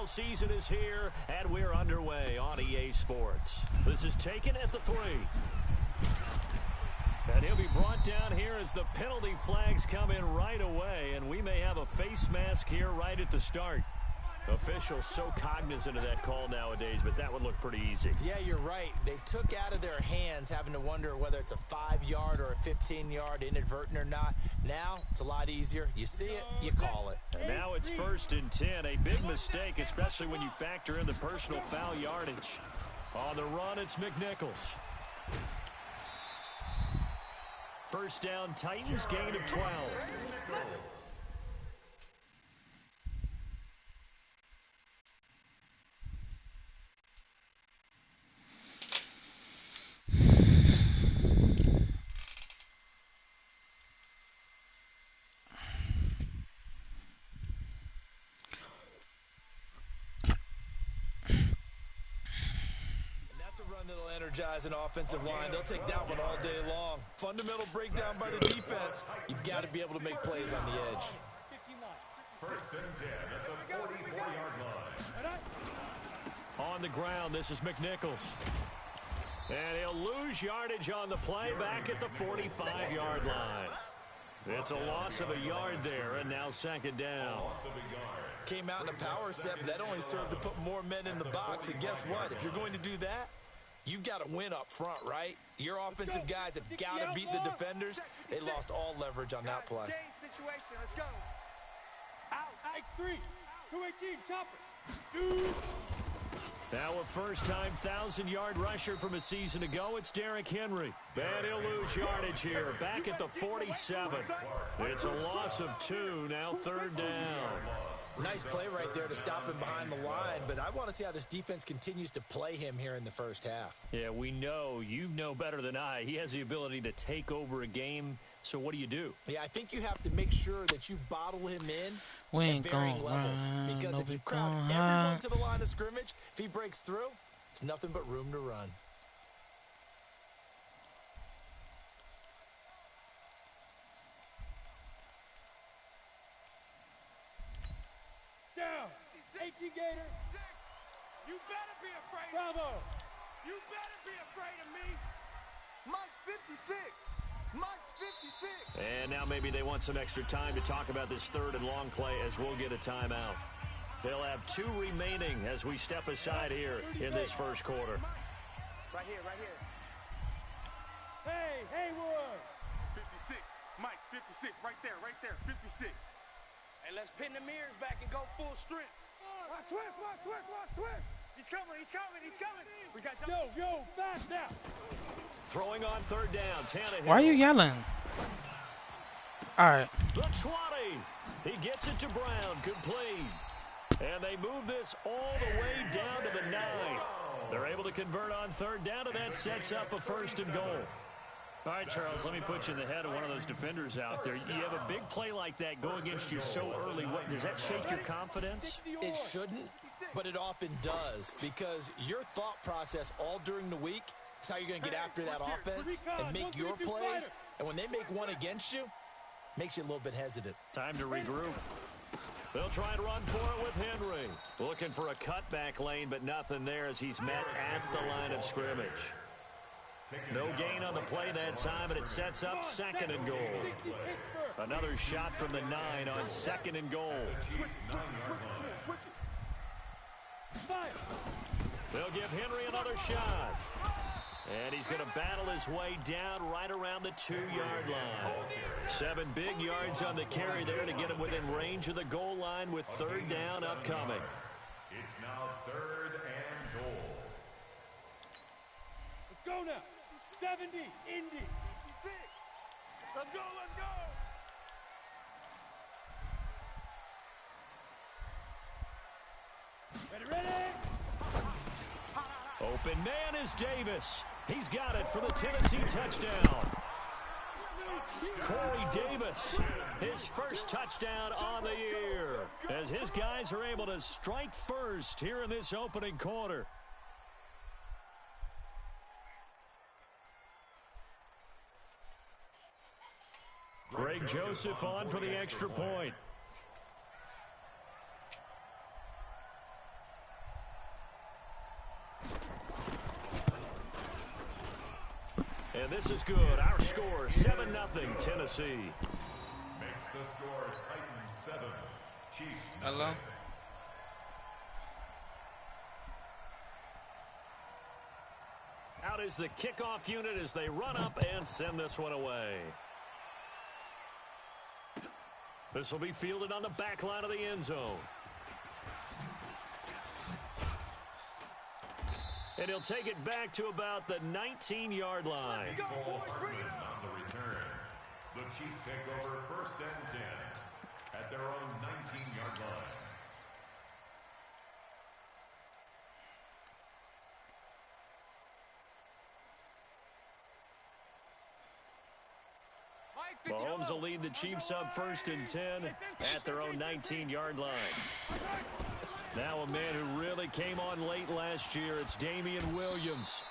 NFL season is here, and we're underway on EA Sports. This is taken at the 3. And he'll be brought down here as the penalty flags come in right away, and we may have a face mask here right at the start. Officials so cognizant of that call nowadays, but that would look pretty easy. Yeah, you're right. They took out of their hands having to wonder whether it's a 5-yard or a 15-yard, inadvertent or not. Now, it's a lot easier. You see it, you call it. And now it's 1st and 10. A big mistake, especially when you factor in the personal foul yardage. On the run, it's McNichols. First down, Titans, gain of 12. That'll energize an offensive line. They'll take that one all day long. Fundamental breakdown by the defense. You've got to be able to make plays on the edge. 1st and 10 at the 44-yard line. On the ground, this is McNichols. And he'll lose yardage on the play back at the 45-yard line. It's a loss of a yard there, and now 2nd down. Came out in a power set, but that only served to put more men in the box. And guess what? If you're going to do that, you've got to win up front, right? Your offensive guys have got to beat the defenders. They lost all leverage on that play. Let's go. Out. X3. 218. Chopper. Shoot. Now a first-time 1,000-yard rusher from a season ago. It's Derrick Henry. And he'll lose yardage here. Back at the 47. It's a loss of 2. Now 3rd down. Nice play right there to stop him behind the line, but I want to see how this defense continues to play him here in the first half. Yeah, we know. You know better than I. He has the ability to take over a game, so what do you do? Yeah, I think you have to make sure that you bottle him in at varying levels. Because if you crowd everyone to the line of scrimmage, if he breaks through, it's nothing but room to run. Down. 18 Gator. 6. You better be afraid. Bravo. You better be afraid of me. Mike's 56. Mike's 56. And now maybe they want some extra time to talk about this 3rd and long play as we'll get a timeout. They'll have 2 remaining as we step aside here in this first quarter. Right here. Hey, Haywood. 56. Mike, 56. Right there. 56. Hey, let's pin the mirrors back and go full strength. Watch twist. He's coming. We got yo, fast now. Throwing on 3rd down, Tannehill. Why are you yelling? All right. The 20. He gets it to Brown, complete. And they move this all the way down to the 9. They're able to convert on 3rd down, and that sets up a 1st and goal. All right, Charles, let me put you in the head of one of those defenders out there. You have a big play like that go against you so early. What, does that shake your confidence? It shouldn't, but it often does, because your thought process all during the week is how you're going to get after that offense and make your plays. And when they make one against you, makes you a little bit hesitant. Time to regroup. They'll try and run for it with Henry. Looking for a cutback lane, but nothing there as he's met at the line of scrimmage. No gain on the play that time, and it sets up 2nd and goal. Another shot from the 9 on 2nd and goal. They'll give Henry another shot. And he's going to battle his way down right around the 2-yard line. 7 big yards on the carry there to get him within range of the goal line with 3rd down upcoming. It's now 3rd and goal. Let's go now. 70, Indy. 56. Let's go. Ready. Open man is Davis. He's got it for the Tennessee touchdown. Corey Davis, his first touchdown on the year, as his guys are able to strike first here in this opening quarter. Greg Joseph on for the extra point. this is good. Our score, 7-0 Tennessee. Makes the score Titans 7, Chiefs 9. Hello? Out is the kickoff unit as they run up and send this one away. This will be fielded on the back line of the end zone. And he'll take it back to about the 19-yard line. Cole Hartman on the return. The Chiefs take over 1st and 10 at their own 19-yard line. Mahomes will lead the Chiefs up 1st and 10 at their own 19-yard line. Now a man who really came on late last year, it's Damian Williams.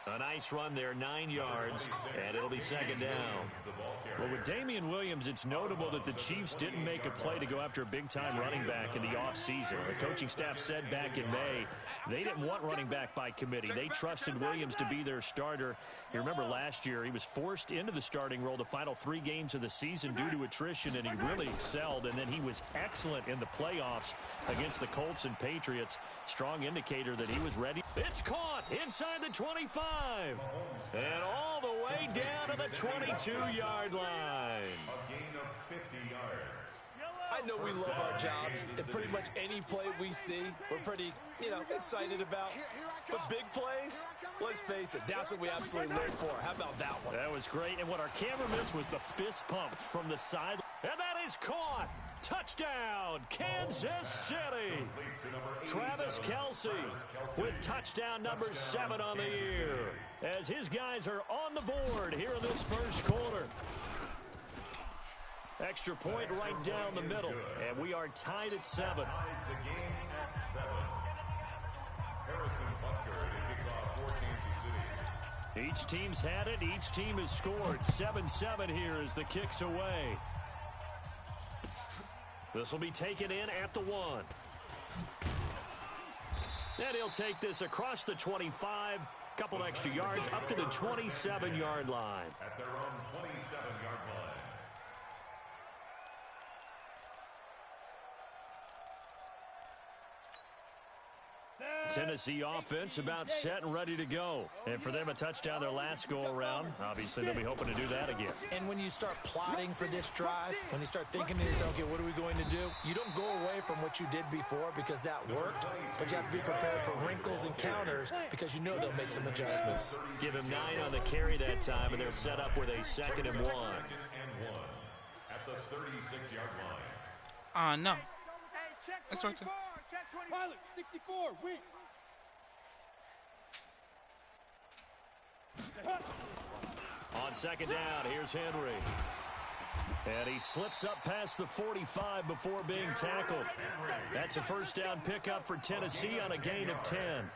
A nice run there, 9 yards, and it'll be 2nd down. Well, with Damian Williams, it's notable that the Chiefs didn't make a play to go after a big-time running back in the offseason. The coaching staff said back in May they didn't want running back by committee. They trusted Williams to be their starter. You remember last year he was forced into the starting role the final 3 games of the season due to attrition, and he really excelled, and then he was excellent in the playoffs against the Colts and Patriots. Strong indicator that he was ready. It's caught inside the 25. And all the way down to the 22-yard line. A gain of 50 yards. I know we love our jobs, and pretty much any play we see, we're pretty, excited about. The big plays, let's face it, that's what we absolutely live for. How about that one? That was great, and what our camera missed was the fist pump from the side. And that is caught. Touchdown, Kansas City. Travis Kelce with touchdown number 7 on the year as his guys are on the board here in this first quarter. Extra point right down the middle, and we are tied at 7. Ties the game at 7. Harrison Butker to kick off for Kansas City. Each team's had it. Each team has scored. 7-7 here as the kick's away. This will be taken in at the 1. And he'll take this across the 25. Couple extra yards up to the 27-yard line. At their own 27-yard line. Tennessee offense about set and ready to go. And for them, a touchdown their last go-around. Obviously, they'll be hoping to do that again. And when you start plotting for this drive, when you start thinking to yourself, okay, what are we going to do? You don't go away from what you did before because that worked, but you have to be prepared for wrinkles and counters because you know they'll make some adjustments. Give him 9 on the carry that time, and they're set up with a 2nd and 1. 2nd and 1 at the 36-yard line. No. Hey, check That's 24. right. Check 24. Pilot, 64. Weak. On 2nd down, here's Henry. And he slips up past the 45 before being tackled. That's a 1st down pickup for Tennessee on a gain of 10.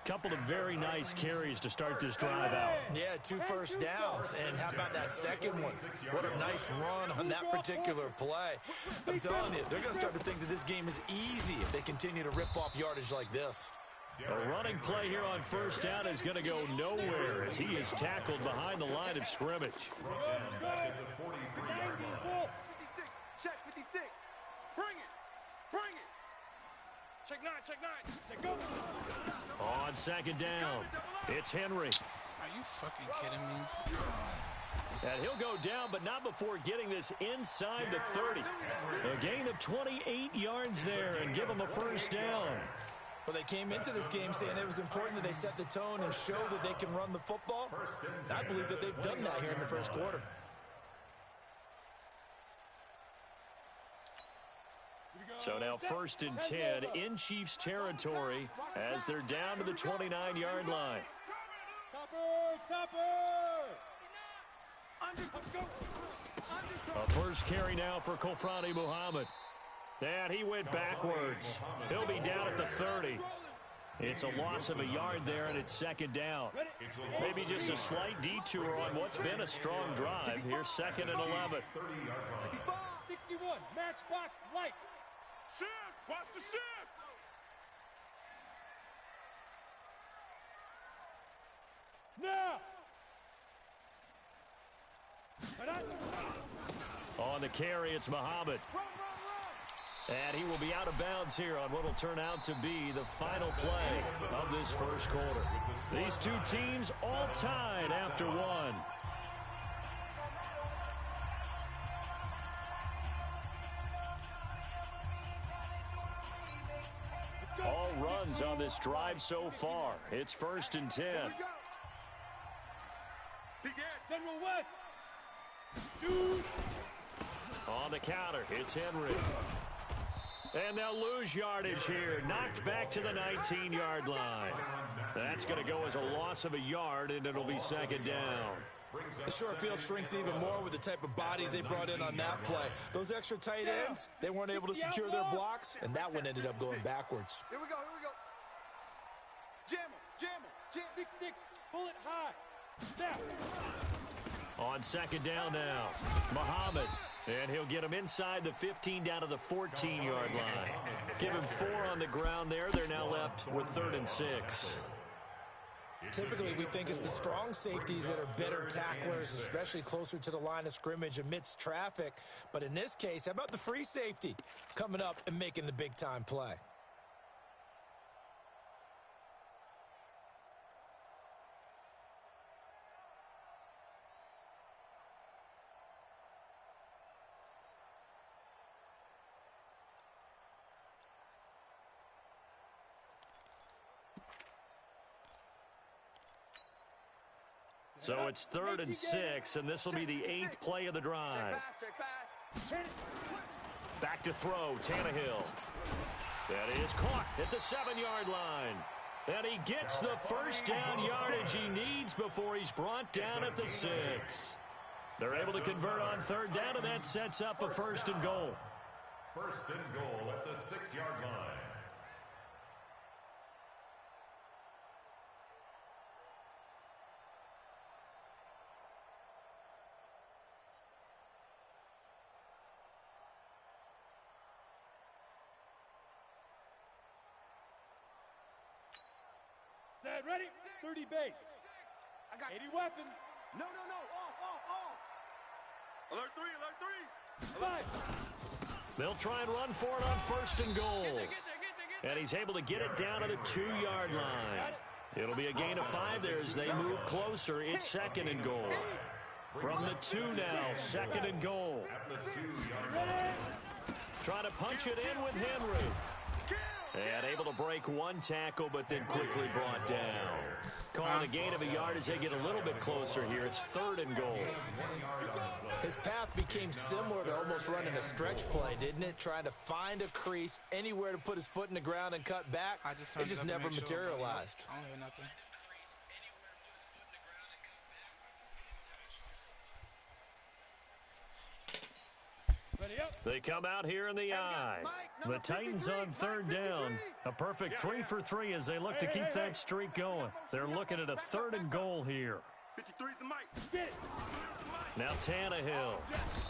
Couple of very nice carries to start this drive out. Yeah, 2 first downs. And how about that second one? What a nice run on that particular play. I'm telling you, they're going to start to think that this game is easy if they continue to rip off yardage like this. A running play here on 1st down is going to go nowhere as he is tackled behind the line of scrimmage. Back at the 43-yard line. 56. Check 56. Bring it. Bring it. Check 9. Check 9. Check go. On 2nd down, it's Henry. Are you fucking kidding me? And he'll go down, but not before getting this inside the 30. A gain of 28 yards there and give him a 1st down. Well, they came into this game saying it was important that they set the tone and show that they can run the football. I believe that they've done that here in the first quarter. So now 1st and 10 in Chiefs territory as they're down to the 29-yard line. A first carry now for Kofrani Muhammad. And he went backwards. He'll be down at the 30. It's a loss of a yard there, and it's 2nd down. Maybe just a slight detour on what's been a strong drive. Here's 2nd and 11. 61, matchbox lights. Shift. Watch the shift. Now. On the carry, it's Muhammad. And he will be out of bounds here on what will turn out to be the final play of this first quarter. These two teams all tied after one. All runs on this drive so far. It's 1st and 10. General West. Shoot. On the counter, it's Henry. And they'll lose yardage here. Knocked back to the 19-yard line. That's going to go as a loss of a yard, and it'll be 2nd down. The short field shrinks even more with the type of bodies they brought in on that play. Those extra tight ends, they weren't able to secure their blocks, and that one ended up going backwards. Here we go. Jam him. 6-6. Pull it high. Snap. On 2nd down now, Muhammad. And he'll get him inside the 15 down to the 14-yard line. Give him 4 on the ground there. They're now left with 3rd and 6. Typically, we think it's the strong safeties that are better tacklers, especially closer to the line of scrimmage amidst traffic. But in this case, how about the free safety coming up and making the big-time play? So it's 3rd and 6, and this will be the 8th play of the drive. Back to throw, Tannehill. That is caught at the 7-yard line. And he gets the first down yardage he needs before he's brought down at the 6. They're able to convert on 3rd down, and that sets up a 1st and goal. 1st and goal at the 6-yard line. Set, ready? 30 base. 80 weapon. No. Off. Alert 3. 5. They'll try and run for it on 1st and goal. And he's able to get it down to the 2-yard line. It'll be a gain of 5 there as they move closer. It's 2nd and goal. From the 2 now, 2nd and goal. Trying to punch it in with Henry. And able to break one tackle, but then quickly brought down. Calling a gain of a yard as they get a little bit closer here. It's 3rd and goal. His path became similar to almost running a stretch play, didn't it? Trying to find a crease, anywhere to put his foot in the ground and cut back. It just never materialized. I don't hear nothing. They come out here in the eye. The Titans on 3rd down. A perfect 3 for 3 as they look to keep that streak going. They're looking at a 3rd and goal here. 53's the mic. Now Tannehill.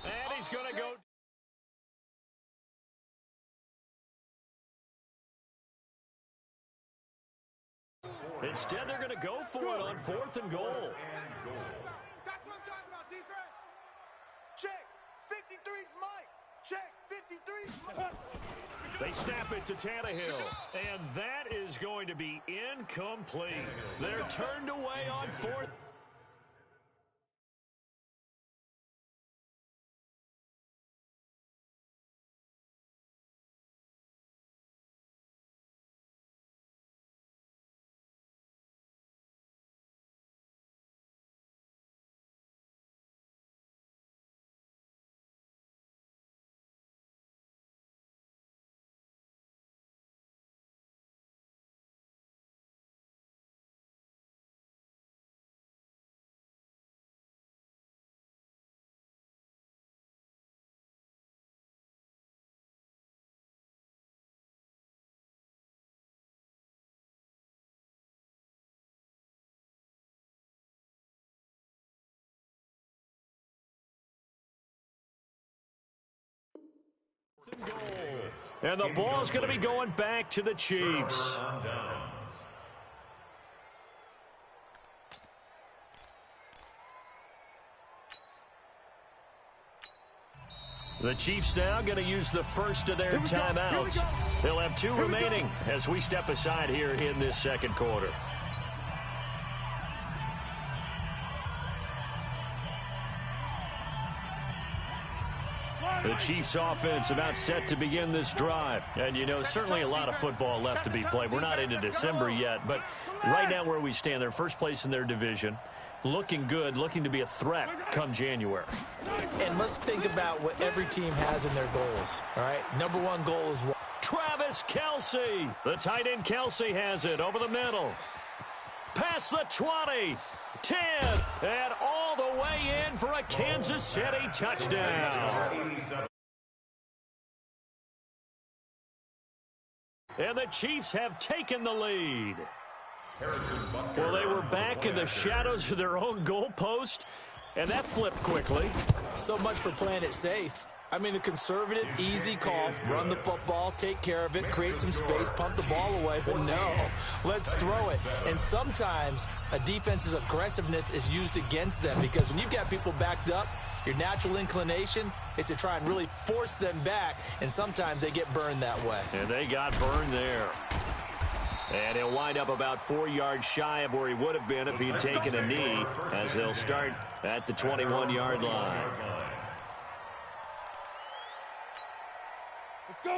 And he's going to go. Instead, they're going to go for it on 4th and goal. That's what I'm talking about, defense. Check. 53's Mike. Check. 53's. They snap it to Tannehill. And that is going to be incomplete. They're turned away on 4th. And the ball's going to be going back to the Chiefs. The Chiefs now going to use the first of their timeouts. They'll have 2 remaining as we step aside here in this second quarter. The Chiefs offense about set to begin this drive. And, you know, certainly a lot of football left to be played. We're not into December yet, but right now where we stand, they're first place in their division. Looking good, looking to be a threat come January. And let's think about what every team has in their goals, all right? Number 1 goal is what? Travis Kelce. The tight end Kelce has it over the middle. Past the 20, 10, and all the way in for a Kansas City touchdown. And the Chiefs have taken the lead. Well, they were back in the shadows of their own goalpost, and that flipped quickly. So much for playing it safe. I mean, a conservative, easy call, run the football, take care of it, create some space, pump the ball away. But no, let's throw it. And sometimes a defense's aggressiveness is used against them because when you've got people backed up, your natural inclination is to try and really force them back, and sometimes they get burned that way. And they got burned there. And he'll wind up about 4 yards shy of where he would have been if he'd taken a knee, as they'll start at the 21-yard line.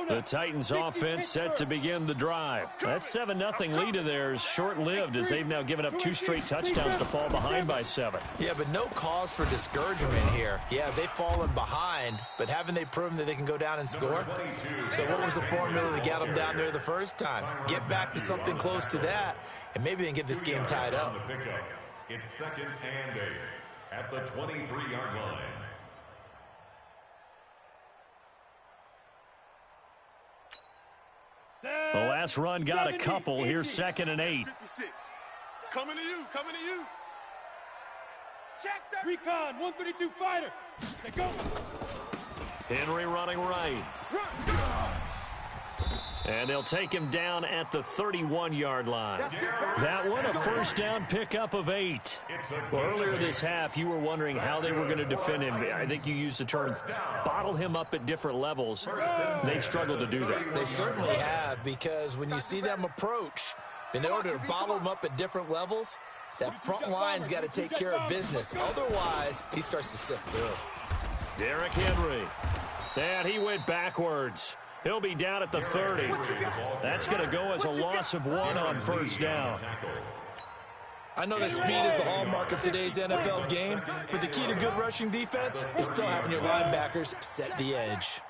The Titans offense set to begin the drive. That 7-0 lead of theirs short-lived as they've now given up 2 straight touchdowns to fall behind by 7. Yeah, but no cause for discouragement here. Yeah, they've fallen behind, but haven't they proven that they can go down and score? So what was the formula that got them down there the first time? Get back to something close to that, and maybe they can get this game tied up. It's 2nd and 8 at the 23-yard line. The last run got a couple. Here's 2nd and 8. 56. Coming to you. Check that. Recon, 132 fighter. Let's go. Henry running right. And they'll take him down at the 31-yard line. That one, a first down pickup of 8. Well, earlier this half, you were wondering how they were going to defend him. I think you used the term bottle him up at different levels. They've struggled to do that. They certainly have, because when you see them approach, in order to bottle him up at different levels, that front line's got to take care of business. Otherwise, he starts to sift through. Derrick Henry. And he went backwards. He'll be down at the 30. That's going to go as a loss of 1 on first down. I know that speed is the hallmark of today's NFL game, but the key to good rushing defense is still having your linebackers set the edge.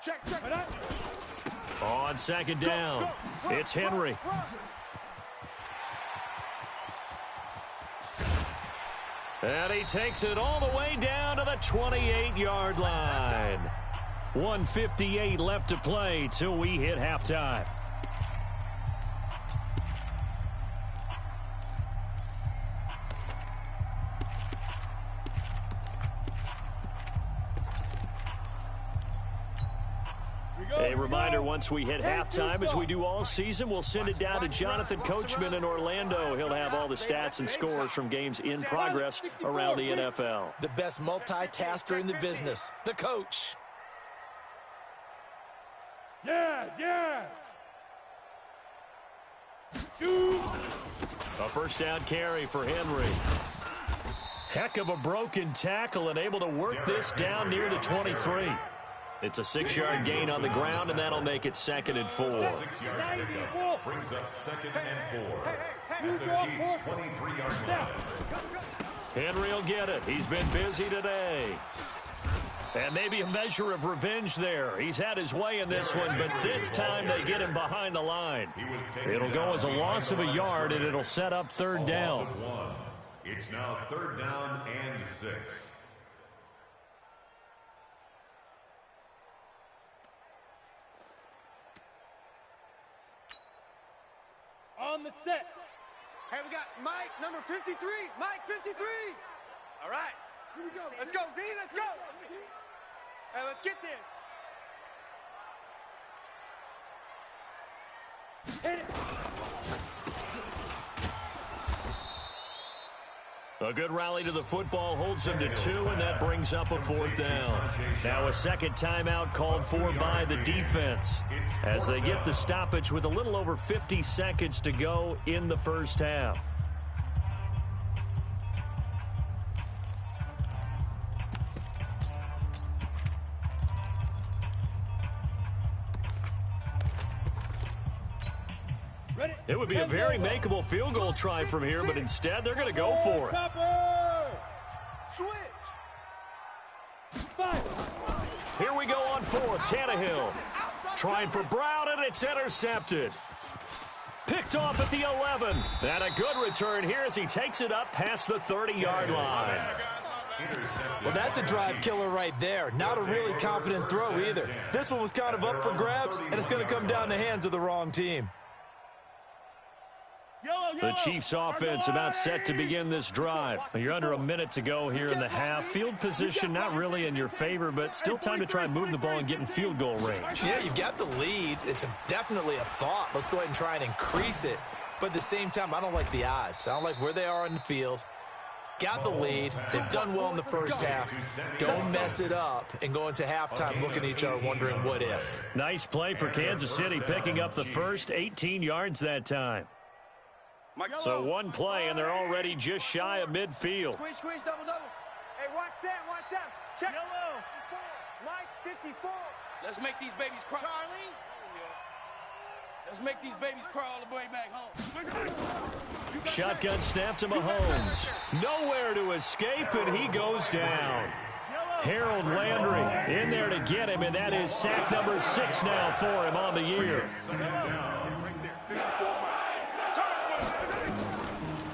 On 2nd down, it's Henry. And he takes it all the way down to the 28-yard line. 1:58 left to play till we hit halftime. A reminder, once we hit halftime, as we do all season, we'll send it down to Jonathan Coachman in Orlando. He'll have all the stats and scores from games in progress around the NFL. The best multitasker in the business, the coach. Yes. Shoot. A first down carry for Henry. Heck of a broken tackle and able to work this down near the 23. It's a 6-yard gain on the ground, and that'll make it 2nd and 4. 6-yard pickup brings up 2nd and 4 at the Chiefs' 23-yard line. Henry will get it. He's been busy today. And maybe a measure of revenge there. He's had his way in this one, but this time they get him behind the line. It'll go as a loss of a yard, and it'll set up 3rd down. It's now 3rd down and 6. On the set. Hey, we got Mike, number 53. Mike, 53. All right. Here we go. Let's go, D. Let's go. Hey, let's get this. A A good rally to the football holds them to 2, and that brings up a 4th down. Now a second timeout called for by the defense as they get the stoppage with a little over 50 seconds to go in the first half. It would be a very makeable field goal try from here, but instead they're going to go for it. Here we go on 4th. Tannehill trying for Brown, and it's intercepted. Picked off at the 11. And a good return here as he takes it up past the 30-yard line. Well, that's a drive killer right there. Not a really confident throw either. This one was kind of up for grabs, and it's going to come down the hands of the wrong team. The Chiefs offense about set to begin this drive. You're under a minute to go here in the half. Field position not really in your favor, but still time to try and move the ball and get in field goal range. Yeah, you've got the lead. It's definitely a thought. Let's go ahead and try and increase it. But at the same time, I don't like the odds. I don't like where they are on the field. Got the lead. They've done well in the first half. Don't mess it up and go into halftime looking at each other wondering what if. Nice play for Kansas City, picking up the first 18 yards that time. So one play, and they're already just shy of midfield. Squeeze, double. Hey, watch Sam. Check. Yellow. Mike, 54. Let's make these babies cry. Charlie. Let's make these babies cry all the way back home. Shotgun snap to Mahomes. Nowhere to escape, and he goes down. Harold Landry in there to get him, and that is sack number 6 now for him on the year.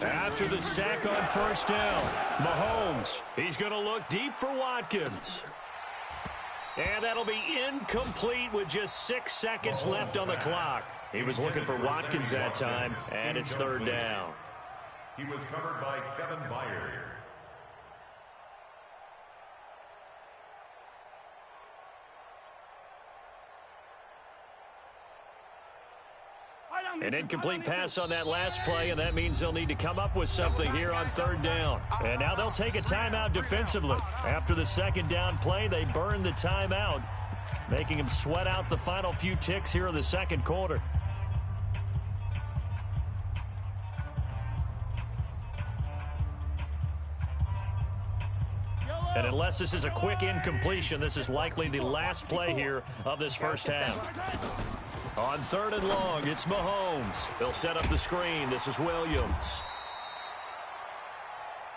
After the sack on first down, Mahomes, he's going to look deep for Watkins. And that'll be incomplete with just 6 seconds left on the clock. He was looking for Watkins that time, and it's 3rd down. He was covered by Kevin Byard. An incomplete pass on that last play, and that means they'll need to come up with something here on 3rd down. And now they'll take a timeout defensively. After the 2nd down play, they burn the timeout, making them sweat out the final few ticks here in the 2nd quarter. And unless this is a quick incompletion, this is likely the last play here of this first half. On 3rd and long, it's Mahomes. They'll set up the screen. This is Williams.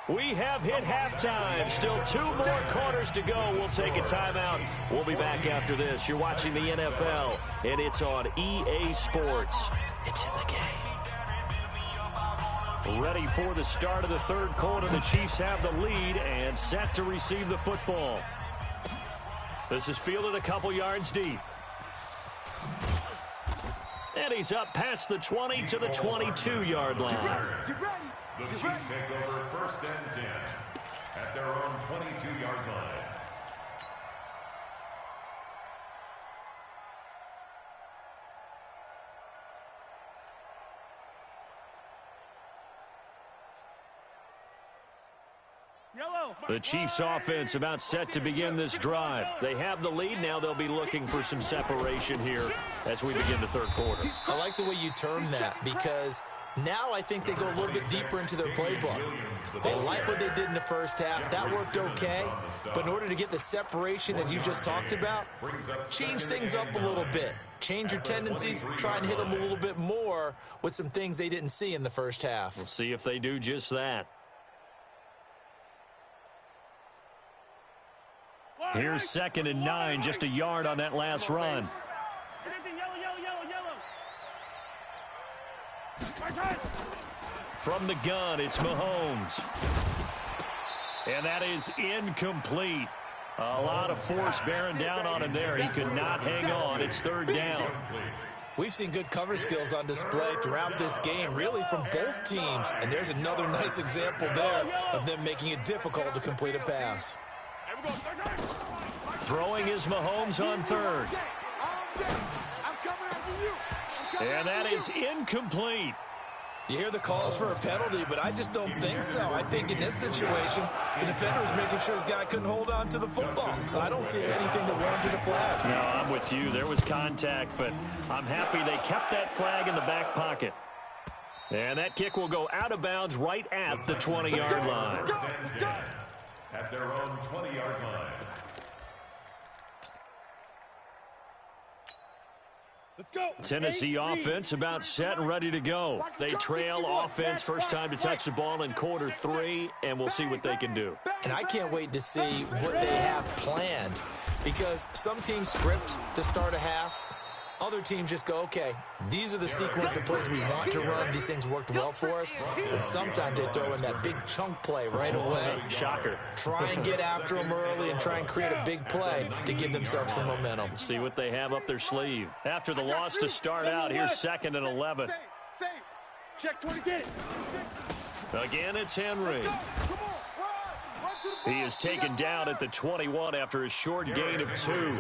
We have hit halftime. Still 2 more quarters to go. We'll take a timeout. We'll be back after this. You're watching the NFL, and it's on EA Sports. It's in the game. Ready for the start of the 3rd quarter. The Chiefs have the lead and set to receive the football. This is fielded a couple yards deep. And he's up past the 20 to the 22-yard line. The Chiefs take over 1st and 10 at their own 22-yard line. The Chiefs offense about set to begin this drive. They have the lead. Now they'll be looking for some separation here as we begin the 3rd quarter. I like the way you term that because now I think they go a little bit deeper into their playbook. They like what they did in the first half. That worked okay. But in order to get the separation that you just talked about, change things up a little bit. Change your tendencies. Try and hit them a little bit more with some things they didn't see in the first half. We'll see if they do just that. Here's 2nd and 9, just a yard on that last run. From the gun, it's Mahomes. And that is incomplete. A lot of force bearing down on him there. He could not hang on. It's 3rd down. We've seen good cover skills on display throughout this game, really from both teams. And there's another nice example there of them making it difficult to complete a pass. Throwing is Mahomes on 3rd. And that is incomplete. You hear the calls for a penalty, but I just don't think so. I think in this situation, the defender was making sure his guy couldn't hold on to the football. So I don't see anything that warranted a flag. No, I'm with you. There was contact, but I'm happy they kept that flag in the back pocket. And that kick will go out of bounds right at the 20-yard line. At their own 20-yard line. Let's go. Tennessee offense about set and ready to go. They trail offense first time to touch the ball in quarter 3, and we'll see what they can do. And I can't wait to see what they have planned, because some teams script to start a half. Other teams just go, okay, these are the sequence of plays we want to run. These things worked well for us. And sometimes they throw in that big chunk play right away. Shocker. Try and get after them early and try and create a big play to give themselves some momentum. See what they have up their sleeve. After the loss to start out, here's 2nd and 11. Save. Check 20, get it. Again, it's Henry. He is taken down at the 21 after a short gain of 2.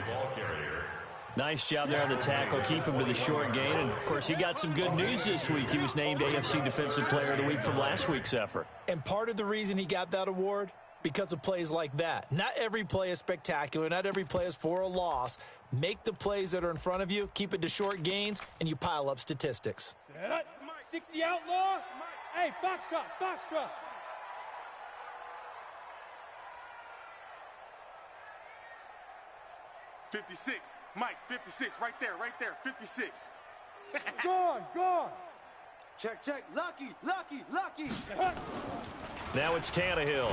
Nice job there on the tackle. Keep him to the short gain. And, of course, he got some good news this week. He was named AFC Defensive Player of the Week from last week's effort. And part of the reason he got that award, because of plays like that. Not every play is spectacular. Not every play is for a loss. Make the plays that are in front of you, keep it to short gains, and you pile up statistics. 60 outlaw. Hey, Foxtrot. 56. Mike, 56. Right there. 56. Gone. Check. Lucky. Now it's Tannehill.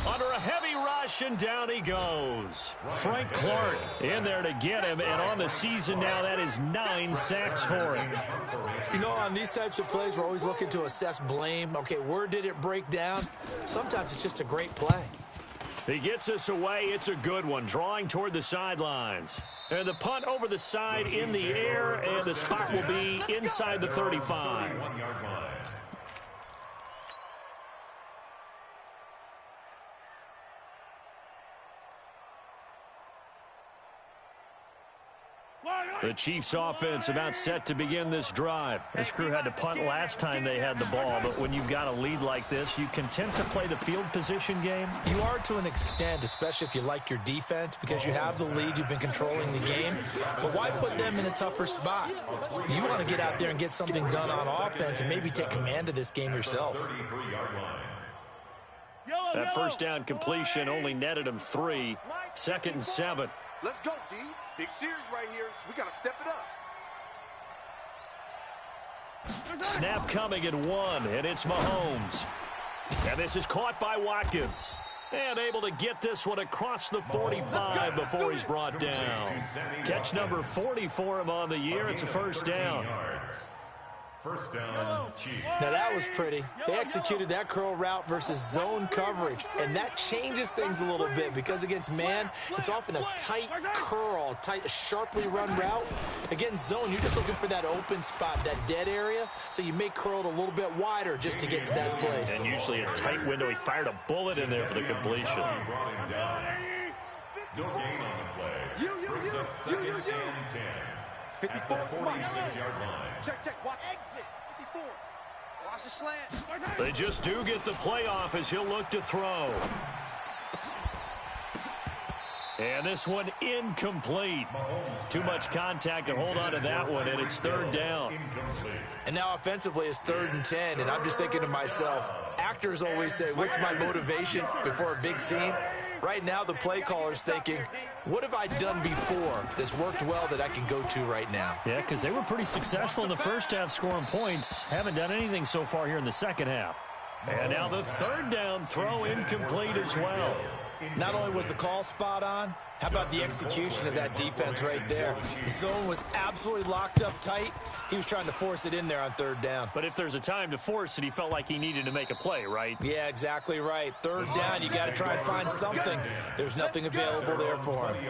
Under a heavy rush, and down he goes. Frank Clark in there to get him, and on the season now, that is 9 sacks for him. You know, on these types of plays, we're always looking to assess blame. Okay, where did it break down? Sometimes it's just a great play. He gets us away. It's a good one, drawing toward the sidelines. And the punt over the side in the air, and the spot will be inside the 35. The Chiefs offense about set to begin this drive. This crew had to punt last time they had the ball, but when you've got a lead like this, you content to play the field position game? You are to an extent, especially if you like your defense, because you have the lead, you've been controlling the game. But why put them in a tougher spot? You want to get out there and get something done on offense and maybe take command of this game yourself. That first down completion only netted him 3. 2nd and 7. Let's go, D. Big series right here, so we got to step it up. Snap coming at 1, and it's Mahomes. And this is caught by Watkins. And able to get this one across the 45 before he's brought down. Catch number 40 for him on the year. It's a first down. First down, Chiefs. Now that was pretty. They executed that curl route versus zone coverage, and that changes things a little bit because against man, it's often a tight curl, tight, sharply run route. Against zone, you're just looking for that open spot, that dead area, so you make curl a little bit wider just to get to that place. And usually a tight window. He fired a bullet in there for the completion. Brought him down. No gain on the play. Brings up 2nd and 10. 54. At the 46-yard line. Check. Watch exit. 54. Watch the slant. They just do get the playoff as he'll look to throw. And this one incomplete. Too much contact to hold on to that one, and it's 3rd down. And now offensively it's 3rd and 10, and I'm just thinking to myself, actors always say, what's my motivation before a big scene? Right now the play caller's thinking, what have I done before that's worked well that I can go to right now? Yeah, because they were pretty successful in the first half scoring points. Haven't done anything so far here in the second half. And now the 3rd down throw incomplete as well. Not only was the call spot on, how about the execution of that defense right there? The zone was absolutely locked up tight. He was trying to force it in there on 3rd down. But if there's a time to force it, he felt like he needed to make a play, right? Yeah, exactly right. 3rd down, you got to try and find something. There's nothing available there for him.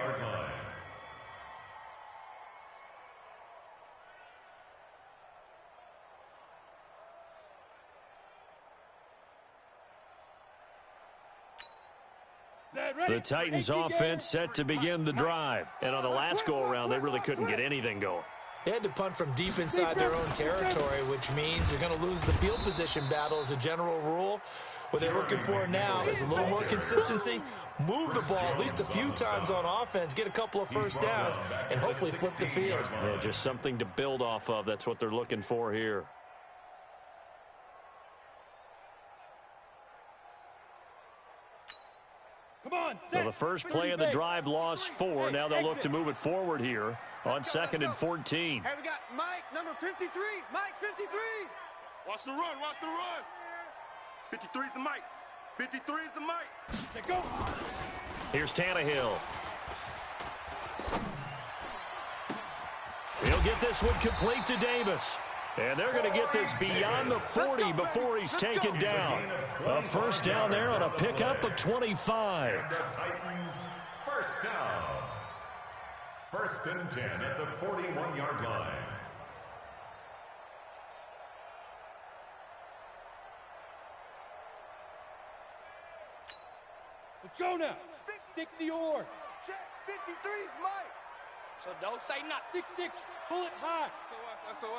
The Titans offense set to begin the drive. And on the last go-around, they really couldn't get anything going. They had to punt from deep inside their own territory, which means you're going to lose the field position battle as a general rule. What they're looking for now is a little more consistency, move the ball at least a few times on offense, get a couple of first downs, and hopefully flip the field. Yeah, just something to build off of. That's what they're looking for here. Come on, So the first play of the drive lost 4. Now they'll look to move it forward here on 2nd and 14. Hey, we got Mike, number 53. Mike, 53. Watch the run. Watch the run. 53 is the Mike. 53 is the Mike. Go. Here's Tannehill. He'll get this one complete to Davis. And they're going to get this beyond the 40 before he's taken down. A first down there on a pickup of 25. The Titans, first down. 1st and 10 at the 41-yard line. Let's go now. 60 or. Check, 53 is Mike. So don't say not 6-6. Pull it high. That's us.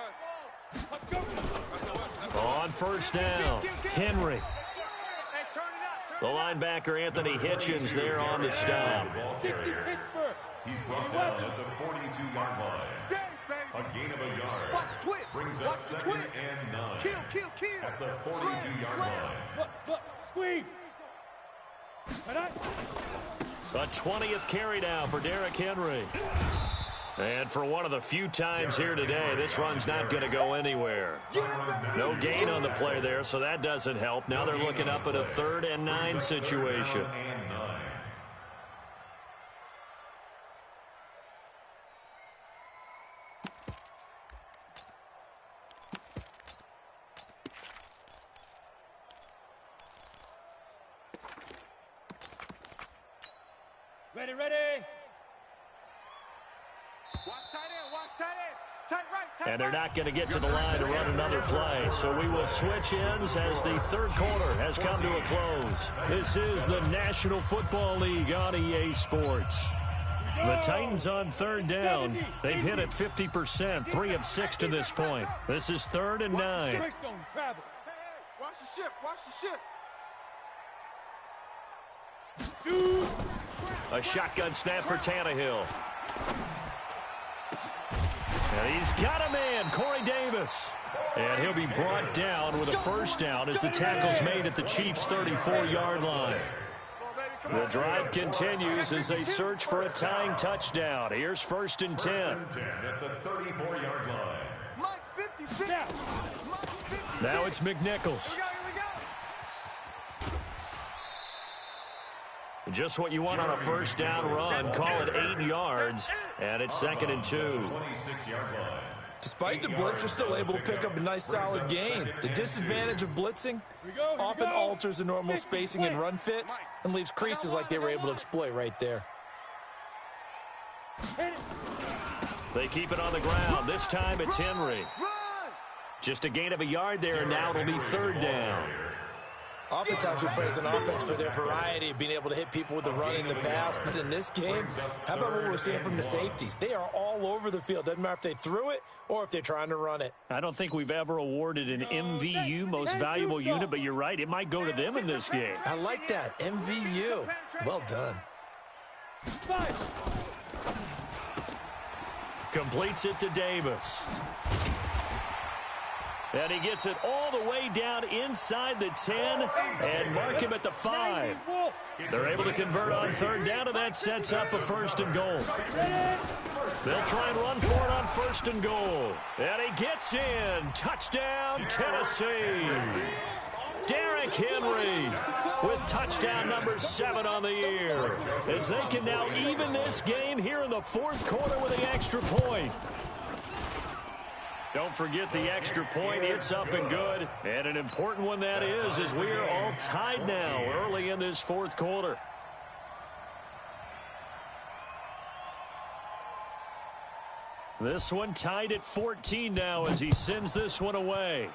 Let's go. On first down, Henry. Hey, turn it up. The linebacker, Anthony Hitchens, there on the stop. 60 Pittsburgh. He's brought down at the 42-yard line. Dang, baby. A gain of a yard. Watch the twist. Brings Watch up the 2nd twist. and 9. Kill. At the 42-yard line. Look, squeeze. A 20th carry down for Derrick Henry. And for one of the few times here today, this run's not going to go anywhere. No gain on the play there, so that doesn't help. Now they're looking up at a 3rd and 9 situation. Ready. Watch tight end. Watch tight end. Tight right. And they're not going to get to the line to run another play. So we will switch ends as the 3rd quarter has come to a close. This is the National Football League on EA Sports. The Titans on 3rd down. They've hit it 50%, 3 of 6 to this point. This is 3rd and 9. Travel. Hey, watch the ship. Watch the ship. Shoot. A shotgun snap for Tannehill. And he's got a man, Corey Davis. And he'll be brought down with a first down as the tackle's made at the Chiefs' 34-yard line. The drive continues as they search for a tying touchdown. Here's 1st and 10. 1st and 10 at the 34-yard line. Mike 56. Now. Mike 56. Now it's McNichols. Here we go. Just what you want on a first down run. Call it 8 yards, and it's 2nd and 2. 26-yard line. Despite the blitz, they're still able to pick up a nice solid gain. The disadvantage of blitzing often alters the normal spacing and run fits and leaves creases like they were able to exploit right there. They keep it on the ground. This time it's Henry. Just a gain of a yard there, and now it'll be 3rd down. Oftentimes we play as an offense for their variety of being able to hit people with the run in the pass. But in this game, how about what we're seeing from the safeties? They are all over the field. Doesn't matter if they threw it or if they're trying to run it. I don't think we've ever awarded an MVU, most valuable unit, but you're right. It might go to them in this game. I like that. MVU. Well done. Completes it to Davis. And he gets it all the way down inside the 10 and mark him at the 5. They're able to convert on 3rd down, and that sets up a 1st and goal. They'll try and run for it on 1st and goal. And he gets in. Touchdown, Tennessee. Derrick Henry with touchdown number 7 on the year, as they can now even this game here in the 4th quarter with the extra point. Don't forget the extra point. It's up and good. And an important one that is, as we are all tied now early in this 4th quarter. This one tied at 14 now as he sends this one away.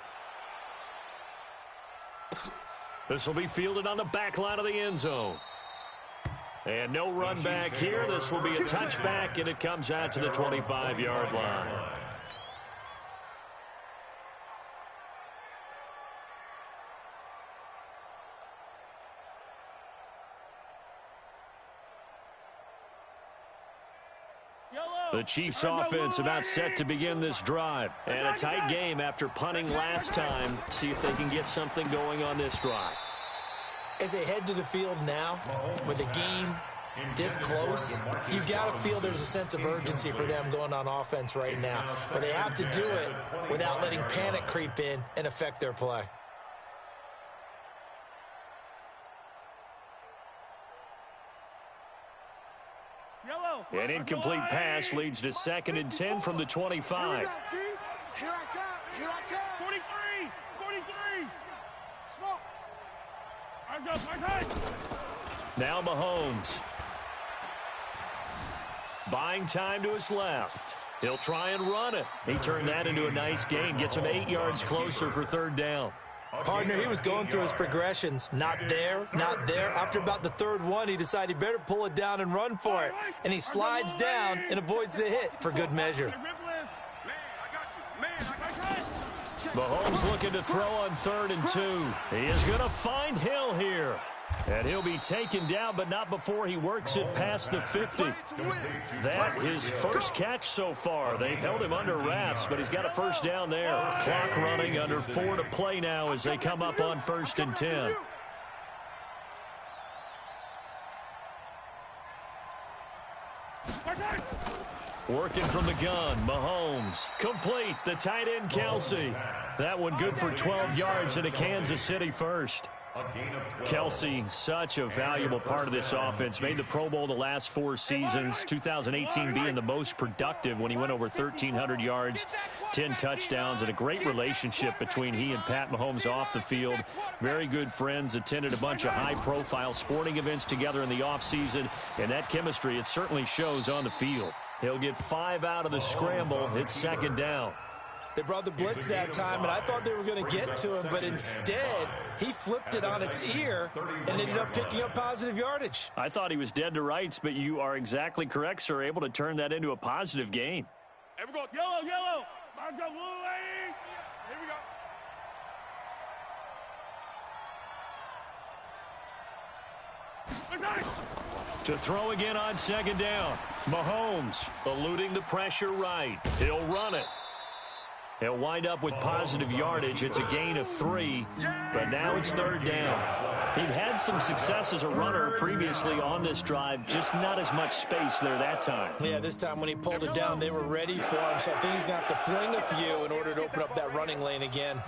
This will be fielded on the back line of the end zone. And no run back here. This will be a touchback, and it comes out to the 25-yard line. The Chiefs offense about set to begin this drive. And a tight game after punting last time. See if they can get something going on this drive. As they head to the field now, with the game this close, you've got to feel there's a sense of urgency for them going on offense right now. But they have to do it without letting panic creep in and affect their play. An incomplete pass leads to 2nd and 10 from the 25. Here I come. 43. Smoke. Now Mahomes. Buying time to his left. He'll try and run it. He turned that into a nice gain. Gets him 8 yards closer for 3rd down. Partner, he was going through his progressions. Not there, not there. After about the 3rd one, he decided he better pull it down and run for it. And he slides down and avoids the hit for good measure. Mahomes looking to throw on 3rd and 2. He is going to find Hill here. And he'll be taken down, but not before he works it past the 50. That his first catch so far. They've held him under wraps, but he's got a 1st down there. Clock running, under 4 to play now as they come up on 1st and 10. Working from the gun, Mahomes. Complete, the tight end, Kelsey. That one good for 12 yards and a Kansas City 1st. Kelsey, such a valuable part of this offense. Made the Pro Bowl the last 4 seasons. 2018 being the most productive when he went over 1,300 yards, 10 touchdowns, and a great relationship between he and Pat Mahomes off the field. Very good friends, attended a bunch of high-profile sporting events together in the offseason, and that chemistry, it certainly shows on the field. He'll get 5 out of the scramble. It's 2nd down. They brought the blitz that time, and I thought they were going to get to him, but instead, he flipped it on its ear and ended up picking up positive yardage. I thought he was dead to rights, but you are exactly correct, sir, able to turn that into a positive gain. Here we go. Yellow. Let's go, blue lane. Here we go. To throw again on 2nd down. Mahomes eluding the pressure right. He'll run it. He'll wind up with positive yardage. It's a gain of 3, but now it's 3rd down. He'd had some success as a runner previously on this drive, just not as much space there that time. Yeah, this time when he pulled it down, they were ready for him, so I think he's going to have to fling a few in order to open up that running lane again.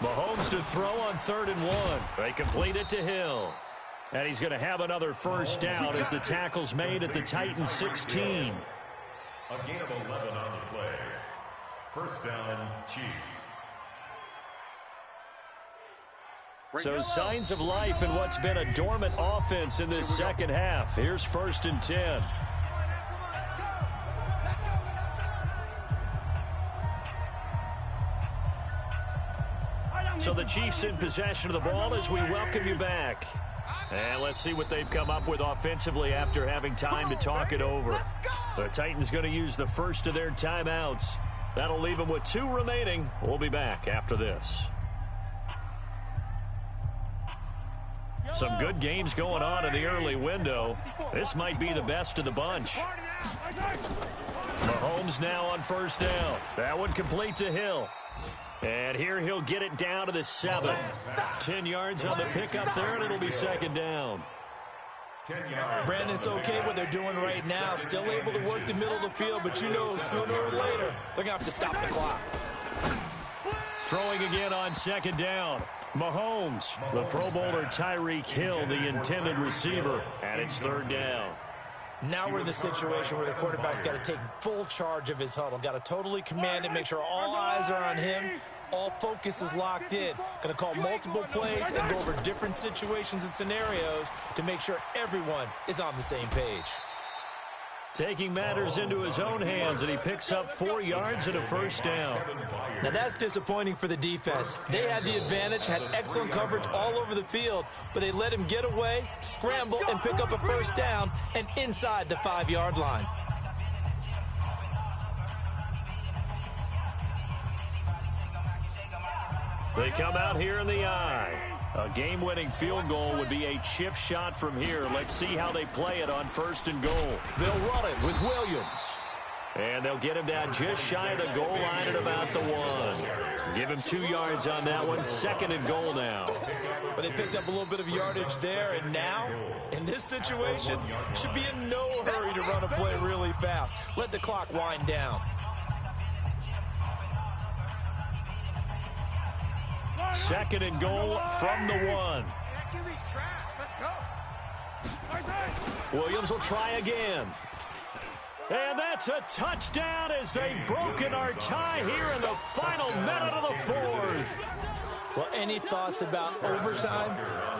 Mahomes to throw on 3rd and 1. They complete it to Hill. And he's going to have another 1st down as the tackle's made at the Titans 16. A gain of 11 on the play. 1st down, Chiefs. So signs of life in what's been a dormant offense in this 2nd half. Here's 1st and 10. So the Chiefs in possession of the ball as we welcome you back. And let's see what they've come up with offensively after having time to talk it over. The Titans going to use the first of their timeouts. That'll leave them with 2 remaining. We'll be back after this. Some good games going on in the early window. This might be the best of the bunch. Mahomes now on 1st down. That one complete to Hill. And here he'll get it down to the 7. 10 yards on the pickup there, and it'll be 2nd down. Brandon, it's okay what they're doing right now. Still able to work the middle of the field, but you know sooner or later they're going to have to stop the clock. Throwing again on 2nd down. Mahomes, the Pro Bowler Tyreek Hill, the intended receiver, and it's 3rd down. Now we're in the situation where the quarterback's got to take full charge of his huddle. Got to totally command it, make sure all eyes are on him. All focus is locked in. Going to call multiple plays and go over different situations and scenarios to make sure everyone is on the same page. Taking matters into his own hands, and he picks up 4 yards and a 1st down. Now that's disappointing for the defense. They had the advantage, had excellent coverage all over the field, but they let him get away, scramble, and pick up a 1st down and inside the 5-yard line. They come out here in the eye. A game-winning field goal would be a chip shot from here. Let's see how they play it on 1st and goal. They'll run it with Williams. And they'll get him down just shy of the goal line at about the 1. Give him 2 yards on that one. 2nd and goal now. But they picked up a little bit of yardage there, and now, in this situation, should be in no hurry to run a play really fast. Let the clock wind down. 2nd and goal from the 1. Williams will try again. And that's a touchdown as they've broken our tie here in the final minute of the 4th. Well, any thoughts about overtime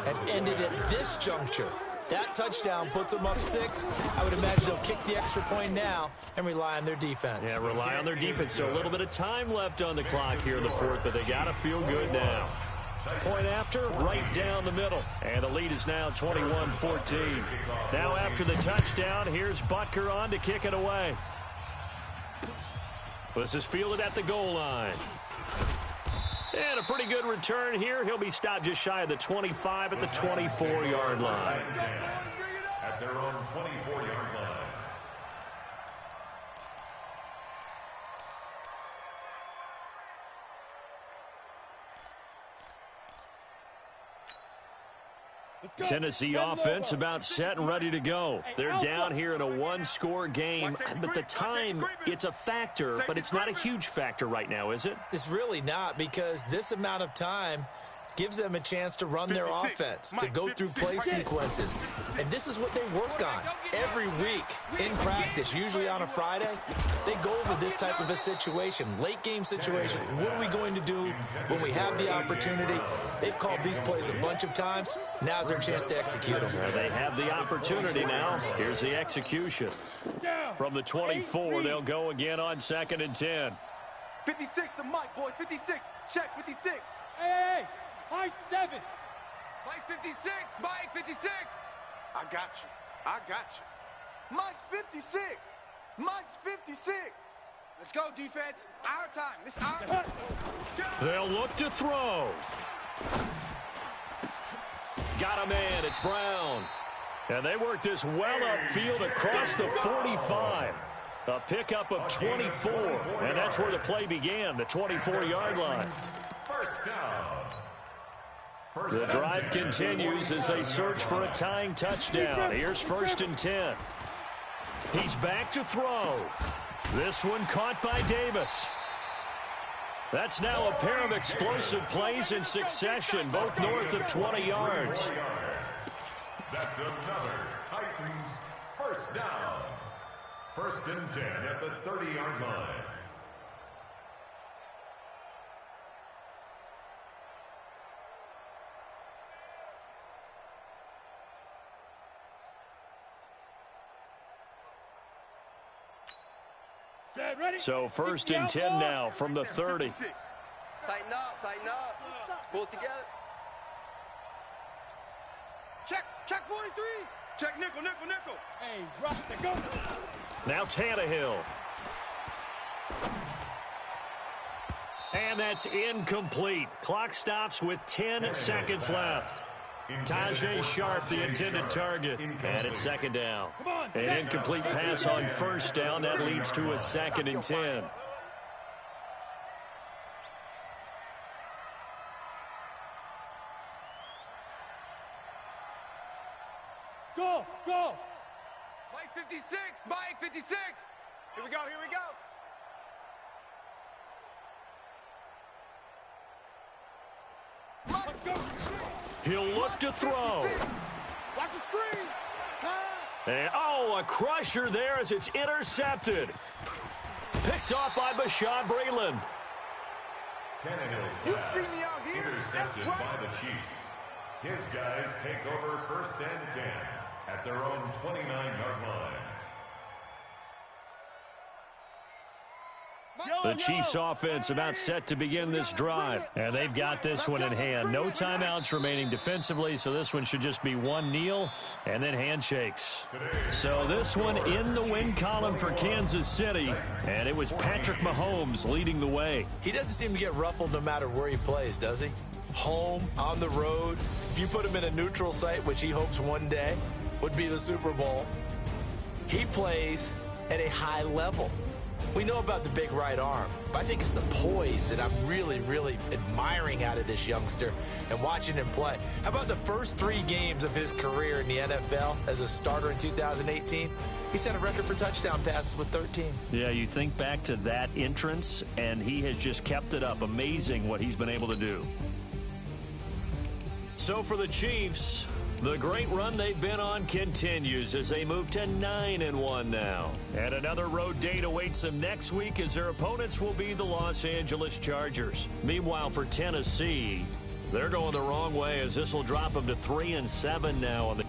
have ended at this juncture. That touchdown puts them up 6. I would imagine they'll kick the extra point now and rely on their defense. Yeah, rely on their defense. So a little bit of time left on the clock here in the 4th, but they got to feel good now. Point after, right down the middle. And the lead is now 21-14. Now after the touchdown, here's Butker on to kick it away. This is fielded at the goal line. And a pretty good return here. He'll be stopped just shy of the 25 at the 24-yard line. At their own 24-yard line. Tennessee offense about set and ready to go. They're down here in a 1-score game, but the time, it's a factor, but it's not a huge factor right now, is it? It's really not, because this amount of time gives them a chance to run their offense, to go through play sequences. And this is what they work on every week in practice, usually on a Friday. They go over this type of a situation, late game situation. What are we going to do when we have the opportunity? They've called these plays a bunch of times. Now's their chance to execute them. They have the opportunity now. Here's the execution. From the 24, they'll go again on 2nd and 10. 56 to Mike, boys. 56. Check 56. Hey, high 7. Mike 56. Mike 56. I got you. I got you. Mike's 56. Mike's 56. Let's go, defense. Our time. This our time. They'll look to throw. Got a man. It's Brown. And they work this well upfield across the 45. A pickup of 24. And that's where the play began, the 24-yard line. First down. The drive continues as they search for a tying touchdown. Here's 1st and 10. He's back to throw. This one caught by Davis. That's now a pair of explosive plays in succession, both north of 20 yards. That's another Titans first down. 1st and 10 at the 30-yard line. So 1st and 10 now from the 30. Tighten up, tighten up. Pull it together. Check 43. Check nickel, nickel, nickel. Hey, rock the go. Now Tannehill. And that's incomplete. Clock stops with 10 seconds left. Tajay Sharp, the intended target. And it's 2nd down. An incomplete pass on 1st down. That leads to a 2nd and 10. Go, go. Mike 56. Mike 56. Here we go, here we go. Mike, go. He'll look to throw. Watch the screen. Pass. And, a crusher there as it's intercepted. Picked off by Bashaud Breeland. Tannehill's You've pass seen me out here. intercepted by the Chiefs. His guys take over 1st and 10 at their own 29-yard line. The Chiefs offense about set to begin this drive. And they've got this one in hand. No timeouts remaining defensively, so this one should just be one kneel and then handshakes. So this one in the win column for Kansas City, and it was Patrick Mahomes leading the way. He doesn't seem to get ruffled no matter where he plays, does he? home, on the road. If you put him in a neutral site, which he hopes one day would be the Super Bowl, he plays at a high level. We know about the big right arm, but I think it's the poise that I'm really, really admiring out of this youngster and watching him play. How about the first 3 games of his career in the NFL as a starter in 2018? He set a record for touchdown passes with 13. Yeah, you think back to that entrance, and he has just kept it up. Amazing what he's been able to do. So for the Chiefs, the great run they've been on continues as they move to 9-1 now. And another road date awaits them next week as their opponents will be the Los Angeles Chargers. Meanwhile, for Tennessee, they're going the wrong way as this will drop them to 3-7 now on the